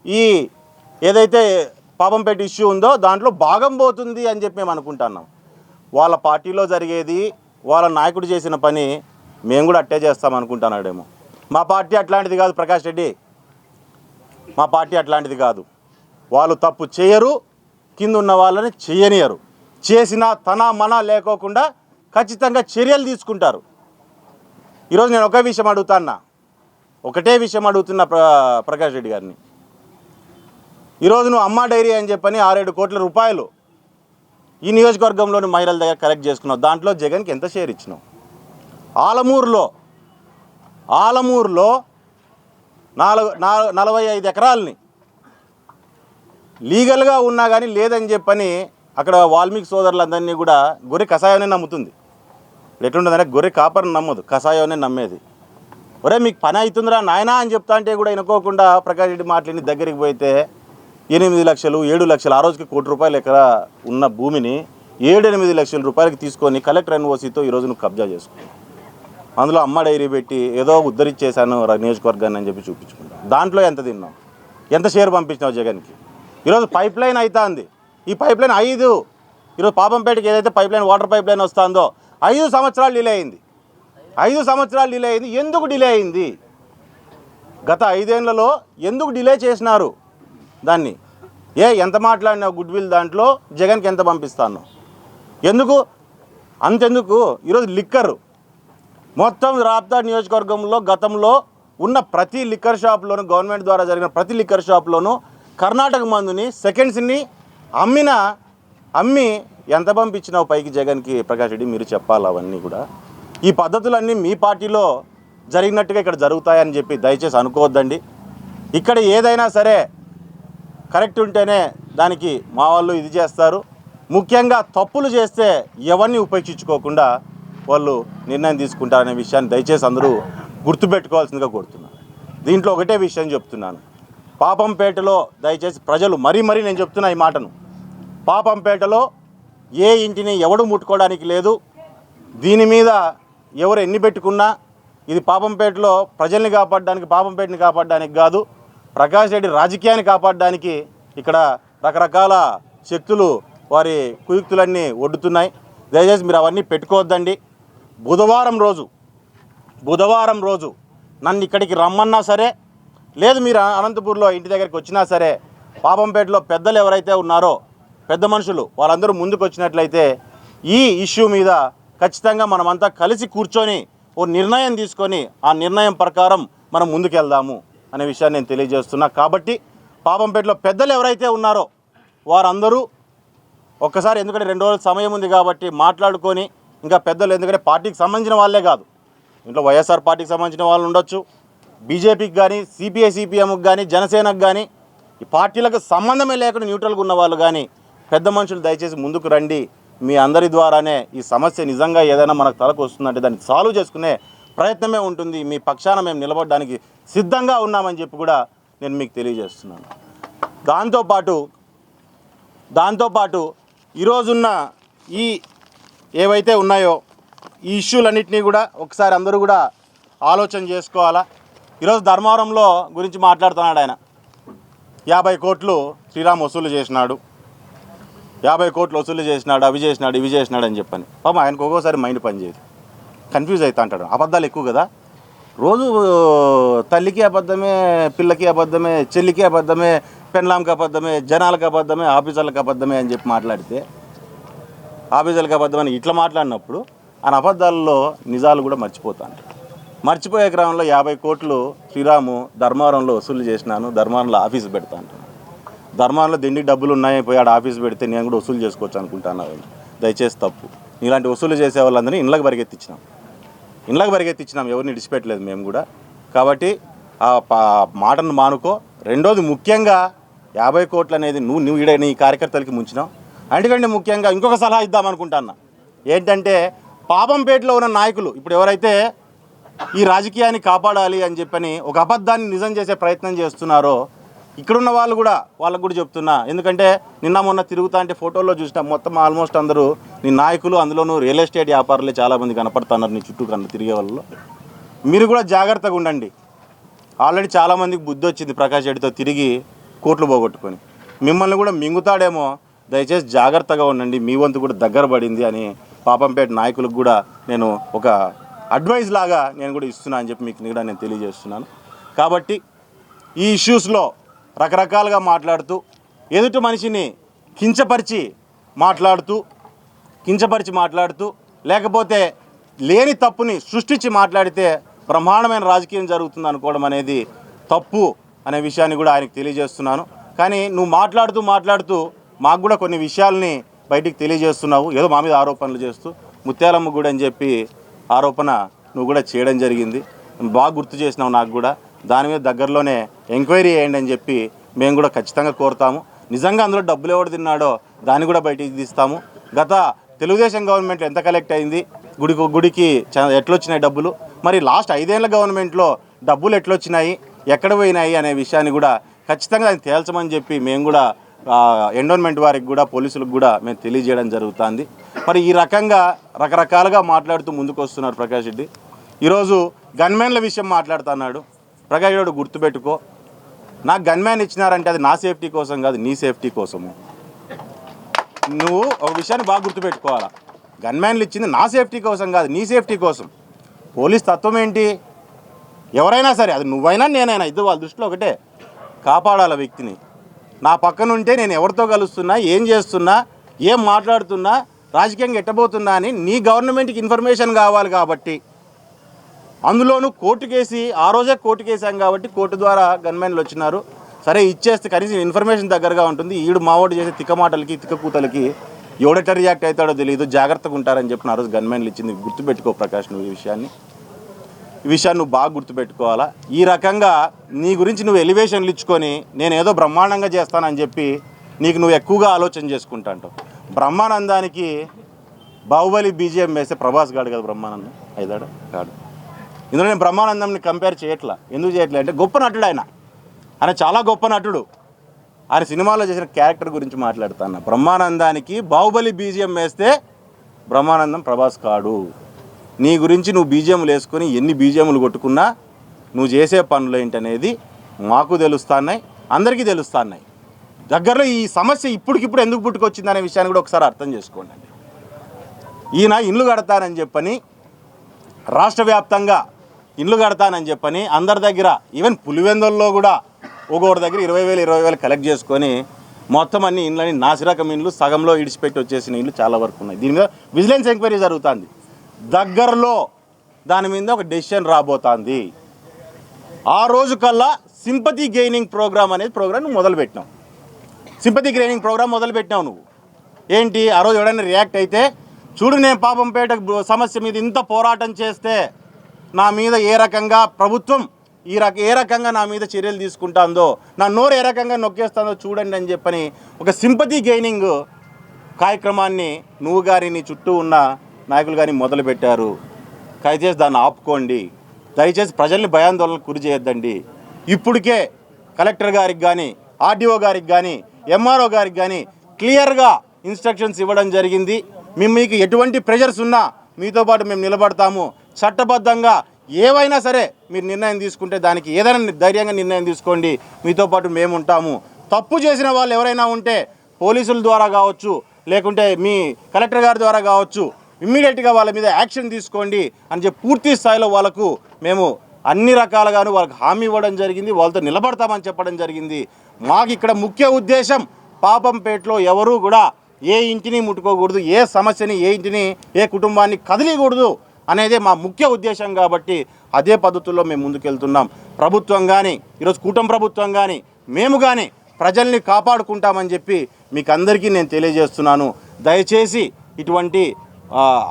ఈ ఏదైతే పాపంపేట ఇష్యూ ఉందో దాంట్లో భాగం పోతుంది అని చెప్పి మేము అనుకుంటున్నాం. వాళ్ళ పార్టీలో జరిగేది, వాళ్ళ నాయకుడు చేసిన పని మేము కూడా అట్టే చేస్తాం అనుకుంటున్నాడేమో. మా పార్టీ అట్లాంటిది కాదు ప్రకాష్ రెడ్డి, మా పార్టీ అట్లాంటిది కాదు. వాళ్ళు తప్పు చేయరు, కింద ఉన్న వాళ్ళని చేయనియరు. చేసినా మన లేకోకుండా ఖచ్చితంగా చర్యలు తీసుకుంటారు. ఈరోజు నేను ఒకటే విషయం అడుగుతున్నా ప్రకాష్ రెడ్డి గారిని. ఈరోజు నువ్వు అమ్మా డైరీ అని చెప్పని 6-7 కోట్ల రూపాయలు ఈ నియోజకవర్గంలోని మహిళల దగ్గర కలెక్ట్ చేసుకున్నావు. దాంట్లో జగన్కి ఎంత షేర్ ఇచ్చినావు? ఆలమూరులో 45 ఎకరాలని లీగల్గా ఉన్నా కానీ లేదని చెప్పని అక్కడ వాల్మీకి సోదరులందరినీ కూడా గొర్రె కషాయాన్ని నమ్ముతుంది. ఎట్లుంటుందంటే గొర్రె కాపర్ని నమ్మదు, కషాయాన్ని నమ్మేది. ఒరే మీకు పని అవుతుందిరా నాయనా అని చెప్తా అంటే కూడా వినుకోకుండా ప్రకాష్ రెడ్డి మాట్లాడి దగ్గరికి పోతే 8 లక్షలు 7 లక్షలు, ఆ రోజుకి ₹1 కోటి ఎకరా ఉన్న భూమిని 7-8 లక్షల రూపాయలకి తీసుకొని కలెక్టర్ ఎన్ఓసీతో ఈరోజు నువ్వు కబ్జా చేసుకున్నావు. అందులో అమ్మ డైరీ పెట్టి ఏదో ఉద్ధరించేశాను నియోజకవర్గాన్ని అని చెప్పి చూపించుకుంటాను. దాంట్లో ఎంత తిన్నావు? ఎంత షేర్ పంపించినావు జగన్కి? ఈరోజు పైప్ లైన్ అవుతుంది. ఈ పైప్ లైన్ ఈరోజు పాపంపేటకి ఏదైతే వాటర్ పైప్ లైన్ వస్తుందో 5 సంవత్సరాలు డిలే అయింది. 5 సంవత్సరాలు డిలే అయింది. ఎందుకు డిలే అయింది? గత 5 ఏళ్లలో ఎందుకు డిలే చేసినారు దాన్ని? ఎంత మాట్లాడినావు గుడ్ విల్ దాంట్లో? జగన్కి ఎంత పంపిస్తాను? ఎందుకు అంతెందుకు ఈరోజు లిక్కర్ మొత్తం రాప్తాడ్ నియోజకవర్గంలో గతంలో ఉన్న ప్రతి లిక్కర్ షాప్లోనూ గవర్నమెంట్ ద్వారా జరిగిన ప్రతి లిక్కర్ షాప్లోనూ కర్ణాటక మందుని సెకండ్స్ని అమ్మి ఎంత పంపించినావు పైకి జగన్కి? ప్రకాష్ రెడ్డి మీరు చెప్పాలి అవన్నీ కూడా. ఈ పద్ధతులన్నీ మీ పార్టీలో జరిగినట్టుగా ఇక్కడ జరుగుతాయని చెప్పి దయచేసి అనుకోవద్దండి. ఇక్కడ ఏదైనా సరే కరెక్ట్ ఉంటేనే దానికి మా వాళ్ళు ఇది చేస్తారు. ముఖ్యంగా తప్పులు చేస్తే ఎవరిని ఉపేక్షించుకోకుండా వాళ్ళు నిర్ణయం తీసుకుంటారనే విషయాన్ని దయచేసి అందరూ గుర్తుపెట్టుకోవాల్సిందిగా కోరుతున్నాను. దీంట్లో ఒకటే విషయం చెప్తున్నాను. పాపంపేటలో దయచేసి ప్రజలు మరీ నేను చెప్తున్నా ఈ మాటను. పాపంపేటలో ఏ ఇంటిని ఎవడు ముట్టుకోవడానికి లేదు. దీని మీద ఎవరు ఎన్ని పెట్టుకున్నా ఇది పాపంపేటలో ప్రజల్ని కాపాడడానికి, పాపంపేటని కాపాడడానికి కాదు, ప్రకాష్ రెడ్డి రాజకీయాన్ని కాపాడడానికి ఇక్కడ రకరకాల శక్తులు వారి కుయుక్తులన్నీ ఒడ్డుతున్నాయి. దయచేసి మీరు అవన్నీ పెట్టుకోవద్దండి. బుధవారం రోజు నన్ను ఇక్కడికి రమ్మన్నా సరే, లేదు మీరు అనంతపూర్లో ఇంటి దగ్గరికి వచ్చినా సరే, పాపంపేటలో పెద్దలు ఎవరైతే ఉన్నారో పెద్ద మనుషులు వాళ్ళందరూ ముందుకు వచ్చినట్లయితే ఈ ఇష్యూ మీద ఖచ్చితంగా మనమంతా కలిసి కూర్చొని ఓ నిర్ణయం తీసుకొని ఆ నిర్ణయం ప్రకారం మనం ముందుకెళ్దాము అనే విషయాన్ని నేను తెలియజేస్తున్నా. కాబట్టి పాపంపేటలో పెద్దలు ఎవరైతే ఉన్నారో వారందరూ ఒక్కసారి, ఎందుకంటే 2 రోజుల సమయం ఉంది కాబట్టి మాట్లాడుకొని, ఇంకా పెద్దలు ఎందుకంటే పార్టీకి సంబంధించిన వాళ్ళే కాదు, ఇంట్లో వైఎస్ఆర్ పార్టీకి సంబంధించిన వాళ్ళు ఉండొచ్చు, బీజేపీకి కానీ, సిపిఐ సిపిఎంకి కానీ, జనసేనకు కానీ, ఈ పార్టీలకు సంబంధమే లేకుండా న్యూట్రల్గా ఉన్న వాళ్ళు కానీ పెద్ద మనుషులు దయచేసి ముందుకు రండి. మీ అందరి ద్వారానే ఈ సమస్య నిజంగా ఏదైనా మనకు తలకు వస్తుందంటే దాన్ని సాల్వ్ చేసుకునే ప్రయత్నమే ఉంటుంది. మీ పక్షాన మేము నిలబడడానికి సిద్ధంగా ఉన్నామని చెప్పి కూడా నేను మీకు తెలియజేస్తున్నాను. దాంతోపాటు ఈరోజున్న ఈ ఏవైతే ఉన్నాయో ఈ ఇష్యూలన్నింటినీ కూడా ఒకసారి అందరూ కూడా ఆలోచన చేసుకోవాలా. ఈరోజు ధర్మవరంలో గురించి మాట్లాడుతున్నాడు ఆయన. 50 కోట్లు శ్రీరామ్ వసూలు చేసినాడు, 50 కోట్లు వసూలు చేసినాడు, అవి చేసినాడు, ఇవి చేసినాడు అని చెప్పని. పాపం ఆయనకు ఒక్కోసారి మైండ్ పనిచేయదు, కన్ఫ్యూజ్ అవుతా అంటాడు. అబద్ధాలు ఎక్కువ కదా, రోజు తల్లికి అబద్ధమే, పిల్లకి అబద్ధమే, చెల్లికి అబద్ధమే, పెన్లాంకి అబద్ధమే, జనాలకు అబద్ధమే, ఆఫీసర్లకు అబద్ధమే అని చెప్పి మాట్లాడితే, ఆఫీసర్లకు అబద్ధమని ఇట్లా మాట్లాడినప్పుడు ఆయన అబద్ధాలలో నిజాలు కూడా మర్చిపోతా అంటాడు. మర్చిపోయే క్రమంలో 50 కోట్లు శ్రీరాము ధర్మవరంలో వసూలు చేసినాను, ధర్మవరంలో ఆఫీసు పెడతా అంటాను. ధర్మవరంలో దిండికి డబ్బులు ఉన్నాయి, పోయి ఆడ ఆఫీసు పెడితే నేను కూడా వసూలు చేసుకోవచ్చు అనుకుంటాను. దయచేసి తప్పు. ఇలాంటి వసూలు చేసే వాళ్ళందరినీ ఇండ్లకు పరిగెత్తించినాం, ఎవరిని విడిచిపెట్టలేదు మేము కూడా. కాబట్టి ఆ మాటను మానుకో. రెండోది, ముఖ్యంగా 50 కోట్లు అనేది నువ్వు ఈడ నీ కార్యకర్తలకి ముంచినావు. అందుకంటే ముఖ్యంగా ఇంకొక సలహా ఇద్దామనుకుంటున్నా. ఏంటంటే పాపంపేటలో ఉన్న నాయకులు ఇప్పుడు ఎవరైతే ఈ రాజకీయాన్ని కాపాడాలి అని చెప్పని ఒక అబద్ధాన్ని నిజం చేసే ప్రయత్నం చేస్తున్నారో, ఇక్కడున్న వాళ్ళు కూడా వాళ్ళకు కూడా చెప్తున్నా. ఎందుకంటే నిన్న మొన్న తిరుగుతా అంటే ఫోటోల్లో చూసినా మొత్తం ఆల్మోస్ట్ అందరూ నీ నాయకులు, అందులోనూ రియల్ ఎస్టేట్ వ్యాపారులే చాలామంది కనపడుతున్నారు నీ చుట్టూ తిరిగే వాళ్ళు. మీరు కూడా జాగ్రత్తగా ఉండండి. ఆల్రెడీ చాలామందికి బుద్ధి వచ్చింది ప్రకాష్ రెడ్డితో తిరిగి కోట్లు పోగొట్టుకొని. మిమ్మల్ని కూడా మింగుతాడేమో, దయచేసి జాగ్రత్తగా ఉండండి. మీ వంతు కూడా దగ్గర పడింది అని పాపంపేట నాయకులకు కూడా నేను ఒక అడ్వైజ్ లాగా నేను కూడా ఇస్తున్నా అని చెప్పి మీకు కూడా నేను తెలియజేస్తున్నాను. కాబట్టి ఈ ఇష్యూస్లో రకరకాలుగా మాట్లాడుతూ, ఎదుటి మనిషిని కించపరిచి మాట్లాడుతూ లేకపోతే లేని తప్పుని సృష్టించి మాట్లాడితే బ్రహ్మాండమైన రాజకీయం జరుగుతుంది అనుకోవడం అనేది తప్పు అనే విషయాన్ని కూడా ఆయనకు తెలియజేస్తున్నాను. కానీ నువ్వు మాట్లాడుతూ మాకు కూడా కొన్ని విషయాల్ని బయటికి తెలియజేస్తున్నావు. ఏదో మా మీద ఆరోపణలు చేస్తూ ముత్యాలమ్మ గుడి అని చెప్పి ఆరోపణ నువ్వు కూడా చేయడం జరిగింది. బాగా గుర్తు చేసినావు నాకు కూడా. దాని మీద దగ్గరలోనే ఎంక్వైరీ చేయండి అని చెప్పి మేము కూడా ఖచ్చితంగా కోరుతాము. నిజంగా అందులో డబ్బులు ఎవడు తిన్నాడో దాన్ని కూడా బయటికి తీస్తాము. గత తెలుగుదేశం గవర్నమెంట్లో ఎంత కలెక్ట్ అయింది, గుడికి ఎట్లొచ్చినాయి డబ్బులు, మరి లాస్ట్ 5 ఏళ్ల గవర్నమెంట్లో డబ్బులు ఎట్లొచ్చినాయి, ఎక్కడ పోయినాయి అనే విషయాన్ని కూడా ఖచ్చితంగా అది తేల్చమని చెప్పి మేము కూడా ఎండోన్మెంట్ వారికి కూడా, పోలీసులకు కూడా మేము తెలియజేయడం జరుగుతుంది. మరి ఈ రకంగా రకరకాలుగా మాట్లాడుతూ ముందుకు వస్తున్నారు ప్రకాష్ రెడ్డి. ఈరోజు గన్మ్యాన్ల విషయం మాట్లాడుతున్నాడు. ప్రకాష్ రెడ్డి గుర్తుపెట్టుకో, నాకు గన్మ్యాన్ ఇచ్చినారంటే అది నా సేఫ్టీ కోసం కాదు, నీ సేఫ్టీ కోసము. నువ్వు ఒక విషయాన్ని బాగా గుర్తుపెట్టుకోవాలా. గన్మ్యాన్లు ఇచ్చింది నా సేఫ్టీ కోసం కాదు, నీ సేఫ్టీ కోసం. పోలీస్ తత్వం ఏంటి? ఎవరైనా సరే, అది నువ్వైనా నేనైనా, ఇద్దరు వాళ్ళ దృష్టిలో ఒకటే, కాపాడాల వ్యక్తిని. నా పక్కన ఉంటే నేను ఎవరితో కలుస్తున్నా, ఏం చేస్తున్నా, ఏం మాట్లాడుతున్నా రాజకీయంగా ఎట్టబోతున్నా అని నీ గవర్నమెంట్కి ఇన్ఫర్మేషన్ కావాలి కాబట్టి, అందులోనూ కోర్టు కేసి ఆ రోజే కోర్టు కేసాం కాబట్టి కోర్టు ద్వారా గన్మెన్లు వచ్చినారు. సరే ఇచ్చేస్తే కనీసం ఇన్ఫర్మేషన్ దగ్గరగా ఉంటుంది. ఈడు మావోడు చేసే తిక్క మాటలకి తిక్క కూతలకి ఎవడెట రియాక్ట్ అవుతాడో తెలియదు, జాగ్రత్తగా ఉంటారని చెప్పిన ఆ రోజు గన్మెన్లు ఇచ్చింది. గుర్తుపెట్టుకో ప్రకాష్, నువ్వు ఈ విషయాన్ని నువ్వు బాగా గుర్తుపెట్టుకోవాలా. ఈ రకంగా నీ గురించి నువ్వు ఎలివేషన్లు ఇచ్చుకొని నేను ఏదో బ్రహ్మాండంగా చేస్తానని చెప్పి నీకు నువ్వు ఎక్కువగా ఆలోచన చేసుకుంటా అంటావు. బ్రహ్మానందానికి బాహుబలి బీజిఎం వేస్తే ప్రభాస్ గాడు కదా బ్రహ్మానందం అయిదాడు కాడు. ఇందులో నేను బ్రహ్మానందంని కంపేర్ చేయట్లా. ఎందుకు చేయట్లే అంటే గొప్ప నటుడు ఆయన చాలా గొప్ప నటుడు. ఆయన సినిమాలో చేసిన క్యారెక్టర్ గురించి మాట్లాడుతాను. బ్రహ్మానందానికి బాహుబలి బీజిఎం వేస్తే బ్రహ్మానందం ప్రభాస్ కాడు. నీ గురించి నువ్వు బీజిఎంలు వేసుకొని ఎన్ని బీజిఎంలు కొట్టుకున్నా నువ్వు చేసే పనులు ఏంటనేది మాకు తెలుస్తున్నాయి, అందరికీ తెలుస్తున్నాయి. దగ్గరలో ఈ సమస్య ఇప్పటికిప్పుడు ఎందుకు పుట్టుకొచ్చిందనే విషయాన్ని కూడా ఒకసారి అర్థం చేసుకోండి. ఈయన ఇల్లు కడతానని చెప్పని రాష్ట్ర వ్యాప్తంగా ఇల్లు కడతానని చెప్పని అందరి దగ్గర, ఈవెన్ పులివెందుల్లో కూడా ఒక్కొక్కరి దగ్గర 20,000 కలెక్ట్ చేసుకొని మొత్తం అన్ని ఇండ్లని నాసిరకం ఇండ్లు సగంలో ఇడిచిపెట్టి వచ్చేసిన ఇండ్లు చాలా వరకు ఉన్నాయి. దీని మీద విజిలెన్స్ ఎంక్వైరీ జరుగుతుంది. దగ్గరలో దాని మీద ఒక డెసిషన్ రాబోతుంది. ఆ రోజు కల్లా సింపతి గెయినింగ్ ప్రోగ్రామ్ అనేది ప్రోగ్రామ్ నువ్వు మొదలుపెట్టినావు. సింపతి గెయినింగ్ ప్రోగ్రామ్ మొదలుపెట్టినావు నువ్వు. ఏంటి ఆ రోజు ఎవడైనా రియాక్ట్ అయితే, చూడు నేను పాపంపేట సమస్య మీద ఇంత పోరాటం చేస్తే నా మీద ఏ రకంగా ప్రభుత్వం ఏ రకంగా నా మీద చర్యలు తీసుకుంటుందో, నా నోరు ఏ రకంగా నొక్కేస్తుందో చూడండి అని చెప్పని ఒక సింపతి గెయినింగ్ కార్యక్రమాన్ని నువ్వు గారి నీ చుట్టూ ఉన్న నాయకులు కానీ మొదలుపెట్టారు. దయచేసి దాన్ని ఆపుకోండి. దయచేసి ప్రజల్ని భయాందోళనకు గురి చేయొద్దండి. ఇప్పటికే కలెక్టర్ గారికి కానీ, ఆర్డీఓ గారికి కానీ, ఎంఆర్ఓ గారికి కానీ క్లియర్గా ఇన్స్ట్రక్షన్స్ ఇవ్వడం జరిగింది. మీకు ఎటువంటి ప్రెషర్స్ ఉన్నా మీతో పాటు మేము నిలబడతాము. చట్టబద్ధంగా ఏవైనా సరే మీరు నిర్ణయం తీసుకుంటే దానికి ఏదైనా ధైర్యంగా నిర్ణయం తీసుకోండి, మీతో పాటు మేము ఉంటాము. తప్పు చేసిన వాళ్ళు ఎవరైనా ఉంటే పోలీసుల ద్వారా కావచ్చు, లేకుంటే మీ కలెక్టర్ గారి ద్వారా కావచ్చు, ఇమ్మీడియట్గా వాళ్ళ మీద యాక్షన్ తీసుకోండి అని చెప్పి పూర్తి స్థాయిలో వాళ్ళకు మేము అన్ని రకాలుగాను వాళ్ళకి హామీ ఇవ్వడం జరిగింది. వాళ్ళతో నిలబడతామని చెప్పడం జరిగింది. మాకు ఇక్కడ ముఖ్య ఉద్దేశం పాపంపేటలో ఎవరూ కూడా ఏ ఇంటిని ముట్టుకోకూడదు, ఏ సమస్యని, ఏ ఇంటిని, ఏ కుటుంబాన్ని కదిలికూడదు అనేదే మా ముఖ్య ఉద్దేశం. కాబట్టి అదే పద్ధతుల్లో మేము ముందుకెళ్తున్నాం. ప్రభుత్వం కానీ, ఈరోజు కూటమి ప్రభుత్వం కానీ, మేము కానీ ప్రజల్ని కాపాడుకుంటామని చెప్పి మీకు అందరికీ నేను తెలియజేస్తున్నాను. దయచేసి ఇటువంటి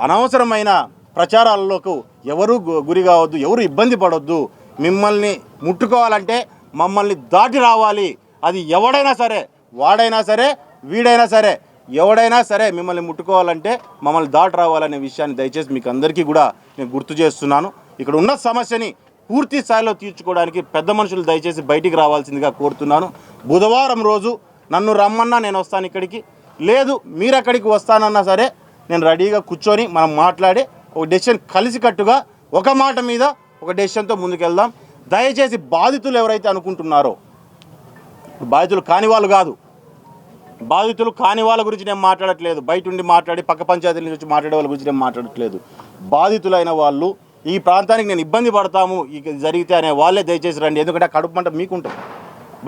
అనవసరమైన ప్రచారాలకు ఎవరు గురి కావద్దు, ఎవరు ఇబ్బంది పడొద్దు. మిమ్మల్ని ముట్టుకోవాలంటే మమ్మల్ని దాటి రావాలి. అది ఎవడైనా సరే, వాడైనా సరే, వీడైనా సరే, ఎవడైనా సరే మిమ్మల్ని ముట్టుకోవాలంటే మమ్మల్ని దాటి రావాలనే విషయాన్ని దయచేసి మీకు అందరికీ కూడా నేను గుర్తు చేస్తున్నాను. ఇక్కడ ఉన్న సమస్యని పూర్తి స్థాయిలో తీర్చుకోవడానికి పెద్ద మనుషులు దయచేసి బయటికి రావాల్సిందిగా కోరుతున్నాను. బుధవారం రోజు నన్ను రమ్మన్నా నేను వస్తాను ఇక్కడికి, లేదు మీరు అక్కడికి వస్తానన్నా సరే నేను రెడీగా కూర్చొని మనం మాట్లాడి ఒక డెసిషన్ కలిసికట్టుగా ఒక మాట మీద ఒక డెసిషన్తో ముందుకెళ్దాం. దయచేసి బాధితులు ఎవరైతే అనుకుంటున్నారో, బాధితులు కాని వాళ్ళు కాదు, బాధితులు కాని వాళ్ళ గురించి నేను మాట్లాడట్లేదు. బయట ఉండి మాట్లాడి పక్క పంచాయతీల నుంచి మాట్లాడే వాళ్ళ గురించి నేను మాట్లాడట్లేదు. బాధితులైన వాళ్ళు, ఈ ప్రాంతానికి నేను ఇబ్బంది పడతాము ఇక జరిగితే అనే వాళ్ళే దయచేసి రండి. ఎందుకంటే ఆ కడుపు మంట మీకు ఉంటుంది,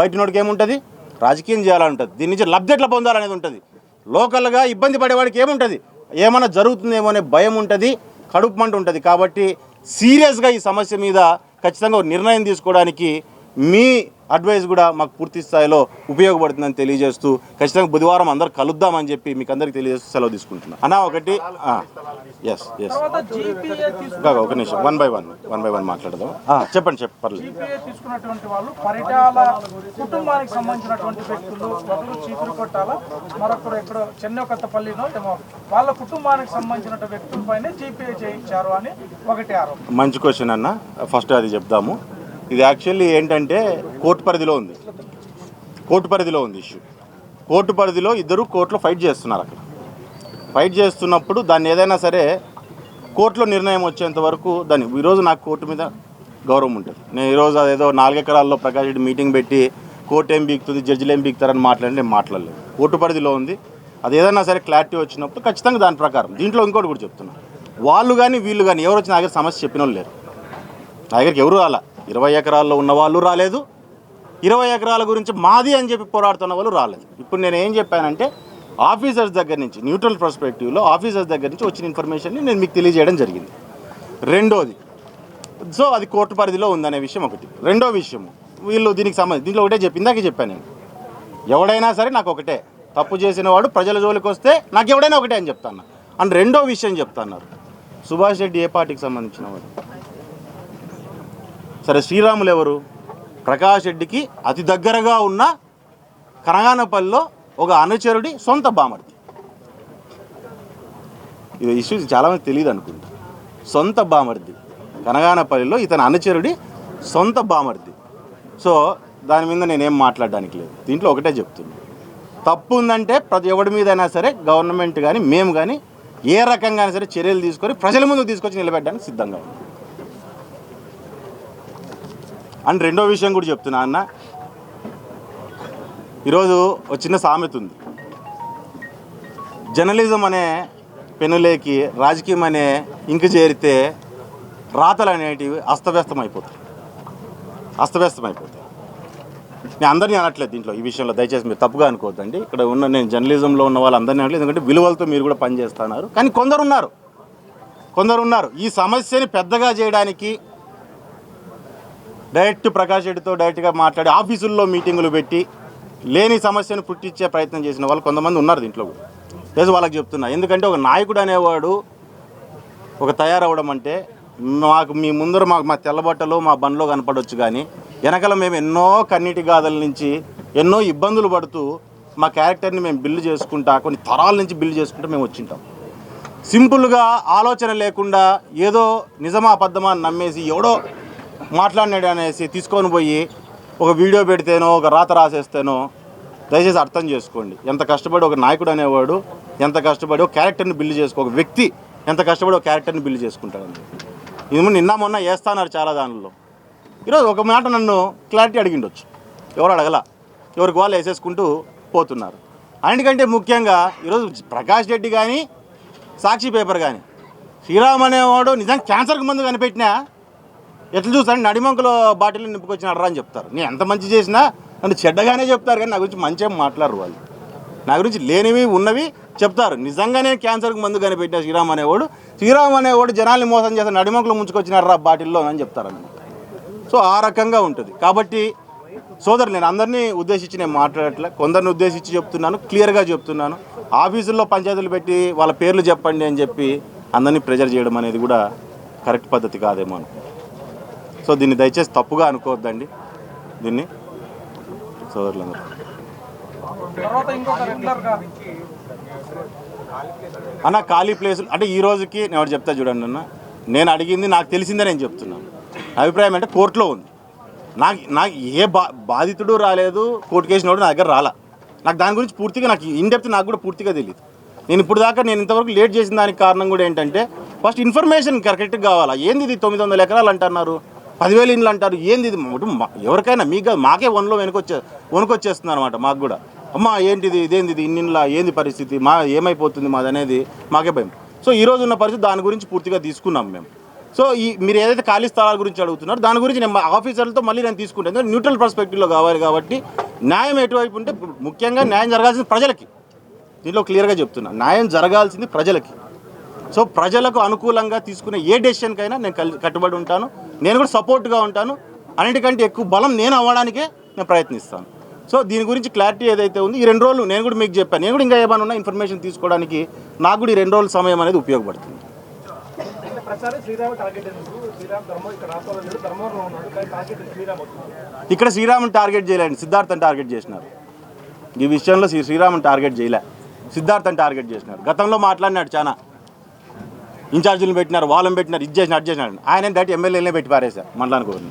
బయట నోటికి ఏముంటుంది, రాజకీయం చేయాలని ఉంటుంది, దీని నుంచి లబ్ధి ఎట్లా పొందాలనేది ఉంటుంది. లోకల్గా ఇబ్బంది పడేవాడికి ఏముంటుంది, ఏమైనా జరుగుతుందేమో అనే భయం ఉంటుంది, కడుపు మంట ఉంటుంది. కాబట్టి సీరియస్గా ఈ సమస్య మీద ఖచ్చితంగా నిర్ణయం తీసుకోవడానికి మీ అడ్వైస్ కూడా మాకు పూర్తి స్థాయిలో ఉపయోగపడుతుందని తెలియజేస్తూ ఖచ్చితంగా బుధవారం అందరు కలుద్దామని చెప్పి మీకు అందరికి తెలియజేస్తూ సెలవు తీసుకుంటున్నాను. అన్నా ఒకటి ఎస్ ఒక నిమిషం వన్ బై వన్ మాట్లాడదాం. చెప్పండి పర్లేదు. తీసుకున్నటువంటి వాళ్ళు పరిటాల కుటుంబానికి సంబంధించినటువంటి వ్యక్తులు, ఒకరు చీపురు కొట్టాల, మరొకరు ఎక్కడో చెన్నకొత్తపల్లిలో ఏమో వాళ్ళ కుటుంబానికి సంబంధించిన వ్యక్తులపైనే జీపీఏ చేయించారు అని ఒకటి ఆరోపణ. మంచి క్వశ్చన్ అన్న. ఫస్ట్ అది చెప్దాము. ఇది యాక్చువల్లీ ఏంటంటే కోర్టు పరిధిలో ఉంది ఇష్యూ. కోర్టు పరిధిలో ఇద్దరు కోర్టులో ఫైట్ చేస్తున్నారు. అక్కడ ఫైట్ చేస్తున్నప్పుడు దాన్ని ఏదైనా సరే కోర్టులో నిర్ణయం వచ్చేంత వరకు దాన్ని, ఈరోజు నాకు కోర్టు మీద గౌరవం ఉంటుంది. నేను ఈరోజు అదేదో 4 ఎకరాల్లో ప్రకాష్ రెడ్డి మీటింగ్ పెట్టి కోర్టు ఏం బీకుతుంది, జడ్జిలు ఏం బీకుతారని నేను మాట్లాడలేదు. కోర్టు పరిధిలో ఉంది. అది ఏదైనా సరే క్లారిటీ వచ్చినప్పుడు ఖచ్చితంగా దాని ప్రకారం. దీంట్లో ఇంకోటి కూడా చెప్తున్నా, వాళ్ళు కానీ వీళ్ళు కానీ ఎవరు వచ్చి నా దగ్గర సమస్య చెప్పిన వాళ్ళు లేరు. నా దగ్గరికి ఎవరు రాలా. 20 ఎకరాల్లో ఉన్న వాళ్ళు రాలేదు, 20 ఎకరాల గురించి మాది అని చెప్పి పోరాడుతున్న వాళ్ళు రాలేదు. ఇప్పుడు నేను ఏం చెప్పానంటే ఆఫీసర్స్ దగ్గర నుంచి న్యూట్రల్ పర్స్పెక్టివ్లో ఆఫీసర్స్ దగ్గర నుంచి వచ్చిన ఇన్ఫర్మేషన్ని నేను మీకు తెలియజేయడం జరిగింది. రెండోది, సో అది కోర్టు పరిధిలో ఉందనే విషయం ఒకటి. రెండో విషయం, వీళ్ళు దీనికి సంబంధించి దీంట్లో ఒకటే ఇందాకే చెప్పాను నేను, ఎవడైనా సరే నాకు ఒకటే, తప్పు చేసిన వాడు ప్రజల జోలికి వస్తే నాకు ఎవడైనా ఒకటే అని చెప్తాను. అండ్ రెండో విషయం చెప్తున్నారు, సుభాష్ రెడ్డి ఏ పార్టీకి సంబంధించిన వాడు? సరే, శ్రీరాములు ఎవరు? ప్రకాష్ రెడ్డికి అతి దగ్గరగా ఉన్న కనగానపల్లిలో ఒక అనుచరుడి సొంత బామర్ది. ఇది ఇష్యూ చాలామంది తెలియదు అనుకుంటా. సొంత బామర్ది, కనగానపల్లిలో ఇతని అనుచరుడి సొంత బామర్ది. సో దాని మీద నేనేం మాట్లాడడానికి లేదు. దీంట్లో ఒకటే చెప్తున్నాను, తప్పు ఉందంటే ప్రతి ఎవడి మీదైనా సరే గవర్నమెంట్ కానీ మేము కానీ ఏ రకంగా సరే చర్యలు తీసుకొని ప్రజల ముందుకు తీసుకొచ్చి నిలబెట్టడానికి సిద్ధంగా ఉంది. అండ్ రెండో విషయం కూడా చెప్తున్నా అన్న, ఈరోజు ఒక చిన్న సామెత ఉంది, జర్నలిజం అనే పెనులేకి రాజకీయం అనే ఇంక చేరితే రాతలు అనేటివి అస్తవ్యస్తమైపోతాయి. నేను అందరినీ అనట్లేదు దీంట్లో, ఈ విషయంలో దయచేసి మీరు తప్పుగా అనుకోవద్దండి. ఇక్కడ ఉన్న నేను జర్నలిజంలో ఉన్న వాళ్ళందరినీ అనట్లేదు, ఎందుకంటే విలువలతో మీరు కూడా పనిచేస్తున్నారు. కానీ కొందరు ఉన్నారు ఈ సమస్యని పెద్దగా చేయడానికి డైరెక్ట్ ప్రకాష్ రెడ్డితో డైరెక్ట్గా మాట్లాడి ఆఫీసుల్లో మీటింగులు పెట్టి లేని సమస్యను పుట్టించే ప్రయత్నం చేసిన వాళ్ళు కొంతమంది ఉన్నారు దీంట్లో కూడా. లేదు వాళ్ళకి చెప్తున్నా, ఎందుకంటే ఒక నాయకుడు అనేవాడు ఒక తయారవడం అంటే మాకు మీ ముందర మా తెల్లబట్టలు మా బండ్లో కనపడవచ్చు, కానీ వెనకాల మేము ఎన్నో కన్నీటి గాథల నుంచి ఎన్నో ఇబ్బందులు పడుతూ మా క్యారెక్టర్ని మేము బిల్డ్ చేసుకుంటా, కొన్ని తరాల నుంచి బిల్డ్ చేసుకుంటూ మేము వచ్చింటాం. సింపుల్గా ఆలోచన లేకుండా ఏదో నిజమా అబద్ధమా అని నమ్మేసి ఎవడో మాట్లాడినాడు అనేసి తీసుకొని పోయి ఒక వీడియో పెడితేనో ఒక రాత రాసేస్తేనో దయచేసి అర్థం చేసుకోండి. ఎంత కష్టపడి ఒక నాయకుడు అనేవాడు ఎంత కష్టపడి ఒక క్యారెక్టర్ని బిల్డ్ ఒక వ్యక్తి ఎంత కష్టపడి ఒక క్యారెక్టర్ని బిల్డ్ చేసుకుంటాడని. ఇది నిన్న మొన్న వేస్తున్నారు చాలా దానిలో. ఈరోజు ఒక మాట నన్ను క్లారిటీ అడిగిండొచ్చు, ఎవరు అడగల, ఎవరికి వాళ్ళు వేసేసుకుంటూ పోతున్నారు. అన్నిటికంటే ముఖ్యంగా ఈరోజు ప్రకాష్ రెడ్డి కానీ సాక్షి పేపర్ కానీ శ్రీరామ్ అనేవాడు నిజంగా క్యాన్సర్కి మందు కనిపెట్టినా ఎట్లా చూస్తాను నడిమంకులో బాటిల్ నింపుకొచ్చినాడరా అని చెప్తారు. నేను ఎంత మంచి చేసినా నన్ను చెడ్డగానే చెప్తారు, కానీ నా గురించి మంచిగా మాట్లాడరు వాళ్ళు. నా గురించి లేనివి ఉన్నవి చెప్తారు. నిజంగానే క్యాన్సర్కి మందు కనిపెట్టిన శ్రీరామ్ అనేవాడు జనాల్ని మోసం చేస్తే నడిమంకులు ముంచుకొచ్చినాడరా బాటిల్లో అని చెప్తారన్నమాట. సో ఆ రకంగా ఉంటుంది. కాబట్టి సోదరులు, నేను అందరినీ ఉద్దేశించి నేను మాట్లాడట్లే, కొందరిని ఉద్దేశించి చెప్తున్నాను, క్లియర్గా చెప్తున్నాను. ఆఫీసుల్లో పంచాయతీలు పెట్టి వాళ్ళ పేర్లు చెప్పండి అని చెప్పి అందరినీ ప్రెజర్ చేయడం అనేది కూడా కరెక్ట్ పద్ధతి కాదేమో అనుకో. సో దీన్ని దయచేసి తప్పుగా అనుకోవద్దండి దీన్ని సోదరులందరూ. అన్న ఖాళీ ప్లేసులు అంటే ఈ రోజుకి నేను ఒకటి చెప్తా చూడండి అన్న, నేను అడిగింది నాకు తెలిసిందే నేను చెప్తున్నాను. అభిప్రాయం అంటే కోర్టులో ఉంది. నాకు ఏ బాధితుడు రాలేదు, కోర్టు కేసు నోడు నా దగ్గర రాలా. నాకు దాని గురించి పూర్తిగా నాకు ఇన్డెప్త్ నాకు కూడా పూర్తిగా తెలియదు. నేను ఇప్పుడు దాకా నేను ఇంతవరకు లేట్ చేసిన దానికి కారణం కూడా ఏంటంటే ఫస్ట్ ఇన్ఫర్మేషన్ కరెక్ట్గా కావాలా. ఏంది ఇది 900 ఎకరాలు అంటున్నారు, 10,000 ఇండ్లు అంటారు, ఏంది ఇది? ఎవరికైనా మీకు కాదు మాకే వన్లో వణుకొచ్చేస్తుంది అనమాట. మాకు కూడా అమ్మ ఏంటిది, ఇదేంది, ఇది ఇన్నిండ్ల ఏంది పరిస్థితి, ఏమైపోతుంది మాది అనేది మాకే భయం. సో ఈరోజు ఉన్న పరిస్థితి దాని గురించి పూర్తిగా తీసుకున్నాం మేము. సో మీరు ఏదైతే ఖాళీ స్థలాల గురించి అడుగుతున్నారో దాని గురించి నేను ఆఫీసర్లతో మళ్ళీ నేను తీసుకుంటాను. ఎందుకంటే న్యూట్రల్ పర్స్పెక్టివ్లో కావాలి కాబట్టి న్యాయం ఎటువైపు ఉంటే ముఖ్యంగా న్యాయం జరగాల్సింది ప్రజలకి. దీంట్లో క్లియర్గా చెప్తున్నా, న్యాయం జరగాల్సింది ప్రజలకి. సో ప్రజలకు అనుకూలంగా తీసుకునే ఏ డెసిషన్కైనా నేను కట్టుబడి ఉంటాను, నేను కూడా సపోర్ట్గా ఉంటాను. అన్నిటికంటే ఎక్కువ బలం నేను అవ్వడానికే నేను ప్రయత్నిస్తాను. సో దీని గురించి క్లారిటీ ఏదైతే ఉంది, ఈ 2 రోజులు నేను కూడా మీకు చెప్పాను, నేను కూడా ఇంకా ఏమైనా ఉన్నా ఇన్ఫర్మేషన్ తీసుకోవడానికి నాకు కూడా ఈ 2 రోజుల సమయం అనేది ఉపయోగపడుతుంది. ఇక్కడ శ్రీరాముని టార్గెట్ చేయలేండి, సిద్ధార్థని టార్గెట్ చేసినారు. ఈ విషయంలో శ్రీరాముని టార్గెట్ చేయలే, సిద్ధార్థని టార్గెట్ చేసినారు. గతంలో మాట్లాడినాడు, చాలా ఇన్ఛార్జీలు పెట్టినారు, వాళ్ళని పెట్టినారు, ఇది చేసినాడు, అది చేసినాడు. ఆయన డైరెక్ట్ ఎమ్మెల్యేలనే పెట్టి పారేశారు మండలానికి.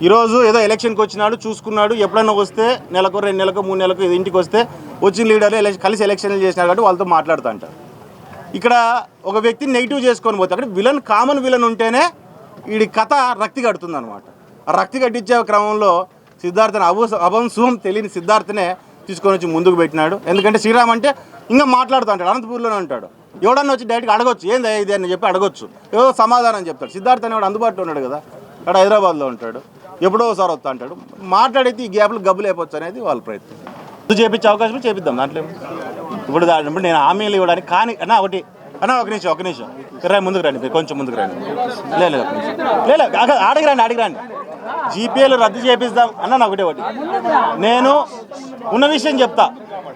ఈరోజు ఏదో ఎలక్షన్కి వచ్చినాడు, చూసుకున్నాడు, ఎప్పుడైనా వస్తే నెలకు 2 నెలలకు 3 నెలలకు ఇంటికి వస్తే వచ్చిన లీడర్లు కలిసి ఎలక్షన్లు చేసినారు కాబట్టి వాళ్ళతో మాట్లాడుతూ అంటారు. ఇక్కడ ఒక వ్యక్తిని నెగిటివ్ చేసుకొని పోతే అక్కడ విలన్, కామన్ విలన్ ఉంటేనే వీడి కథ రక్తి కడుతుంది అనమాట. ఆ రక్తి కట్టించే క్రమంలో సిద్ధార్థని అభంశుభం తెలియని సిద్ధార్థనే తీసుకొని వచ్చి ముందుకు పెట్టినాడు. ఎందుకంటే శ్రీరామ్ అంటే ఇంకా మాట్లాడుతూ ఉంటాడు, అనంతపూర్లోనే ఉంటాడు. ఎవడన్నా వచ్చి డైరెక్ట్గా అడగొచ్చు, ఏంది ఇది అని చెప్పి అడగొచ్చు, ఏదో సమాధానం చెప్తాడు. సిద్ధార్థ అనేవాడు అందుబాటులో ఉన్నాడు కదా, అక్కడ హైదరాబాద్లో ఉంటాడు, ఎప్పుడో ఒకసారి వస్తా అంటాడు. మాట్లాడితే ఈ గ్యాప్లు గబ్బులు అయిపోవచ్చు అనేది వాళ్ళ ప్రయత్నం. చేపించే అవకాశం చేపిద్దాం, దాంట్లో ఇప్పుడు నేను హామీలు ఇవ్వడానికి కానీ ఒకటి ఒక నిమిషం ముందుకు రండి మీరు కొంచెం ముందుకు రండి. లేదు ఆడికి రండి జీపీఏలు రద్దు చేపిస్తాం ఒకటి నేను ఉన్న విషయం చెప్తా,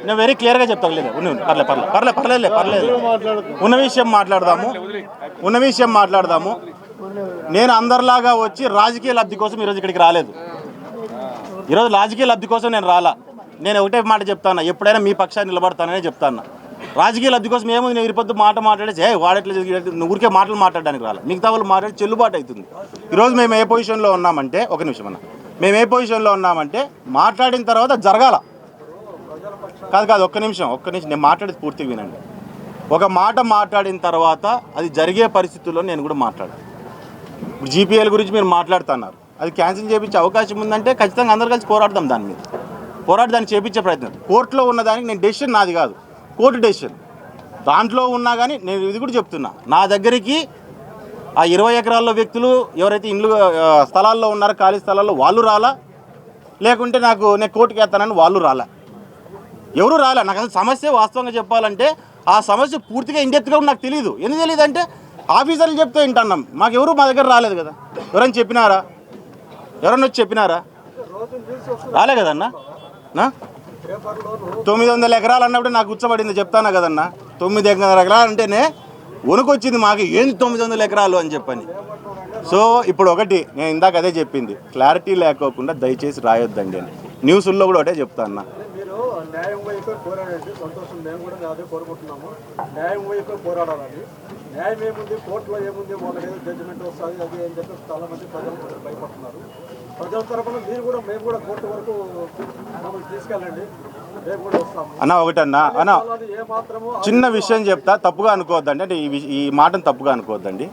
నేను వెరీ క్లియర్గా చెప్తాను. లేదు పర్లేదు ఉన్న విషయం మాట్లాడదాము. నేను అందరిలాగా వచ్చి రాజకీయ లబ్ధి కోసం ఈరోజు ఇక్కడికి రాలేదు. ఈరోజు రాజకీయ లబ్ధి కోసం నేను రాలా. నేను ఒకటే మాట చెప్తాను, ఎప్పుడైనా మీ పక్షాన్ని నిలబడతాననే చెప్తాను. రాజకీయ లబ్ధి కోసం ఏముంది, నేను ఇరుపొద్దు మాట్లాడేసి వాడట్లేదు ఊరికే మాటలు మాట్లాడడానికి రాలి, మిగతా వాళ్ళు మాట్లాడి చెల్లుబాటు అవుతుంది. ఈరోజు మేము ఏ పొజిషన్లో ఉన్నామంటే మేము ఏ పొజిషన్లో ఉన్నామంటే మాట్లాడిన తర్వాత జరగాల కాదు ఒక్క నిమిషం నేను మాట్లాడేది పూర్తిగా వినండి. ఒక మాట మాట్లాడిన తర్వాత అది జరిగే పరిస్థితుల్లో నేను కూడా మాట్లాడాను. ఇప్పుడు జీపీఎల్ గురించి మీరు మాట్లాడుతున్నారు, అది క్యాన్సిల్ చేయించే అవకాశం ఉందంటే ఖచ్చితంగా అందరు కలిసి పోరాడదాం. దాన్ని చేయించే ప్రయత్నం. కోర్టులో ఉన్నదానికి నేను డెసిషన్ నాది కాదు, కోర్టు డెసిషన్. దాంట్లో ఉన్నా కానీ నేను ఇది కూడా చెప్తున్నా, నా దగ్గరికి ఆ 20 ఎకరాల్లో వ్యక్తులు ఎవరైతే ఇండ్లు స్థలాల్లో ఉన్నారో ఖాళీ స్థలాల్లో వాళ్ళు రాలా, లేకుంటే నేను కోర్టుకి వేస్తానని వాళ్ళు రాలా, ఎవరు రాలే. నాకు అసలు సమస్య వాస్తవంగా చెప్పాలంటే ఆ సమస్య పూర్తిగా ఇండెప్త్గా నాకు తెలియదు. ఎందుకు తెలియదు అంటే ఆఫీసర్లు చెప్తే వింటున్నాం, మాకెవరు మా దగ్గర రాలేదు కదా. ఎవరైనా వచ్చి చెప్పినారా? రాలే కదన్నా. 900 ఎకరాలు అన్నప్పుడు నాకు కూర్చోబడింది చెప్తానా కదన్నా. 900 ఎకరాలు అంటేనే వణుకొచ్చింది మాకు, ఏంది 900 ఎకరాలు అని చెప్పని. సో ఇప్పుడు ఒకటి నేను ఇందాక అదే చెప్పింది, క్లారిటీ లేకోకుండా దయచేసి రాయొద్దండి అని న్యూస్ల్లో కూడా ఒకటే చెప్తా అన్న. న్యాయం వైపు పోరాడండి, సంతోషం. మేము కూడా అదే కోరుకుంటున్నాము, న్యాయం వైపు పోరాడాలని. న్యాయం ఏముంది, కోర్టులో ఏముంది, వాళ్ళకి ఏదో జడ్జిమెంట్ వస్తుంది అది అని చెప్పి చాలా మంది ప్రజలు భయపడుతున్నారు. ప్రజల తరఫున మేము కూడా కోర్టు వరకు మమ్మల్ని తీసుకెళ్ళండి, మేము కూడా వస్తాము అన్న. ఒకటన్నా చిన్న విషయం చెప్తా, తప్పుగా అనుకోవద్దండి, అంటే ఈ మాటను తప్పుగా అనుకోవద్దండి.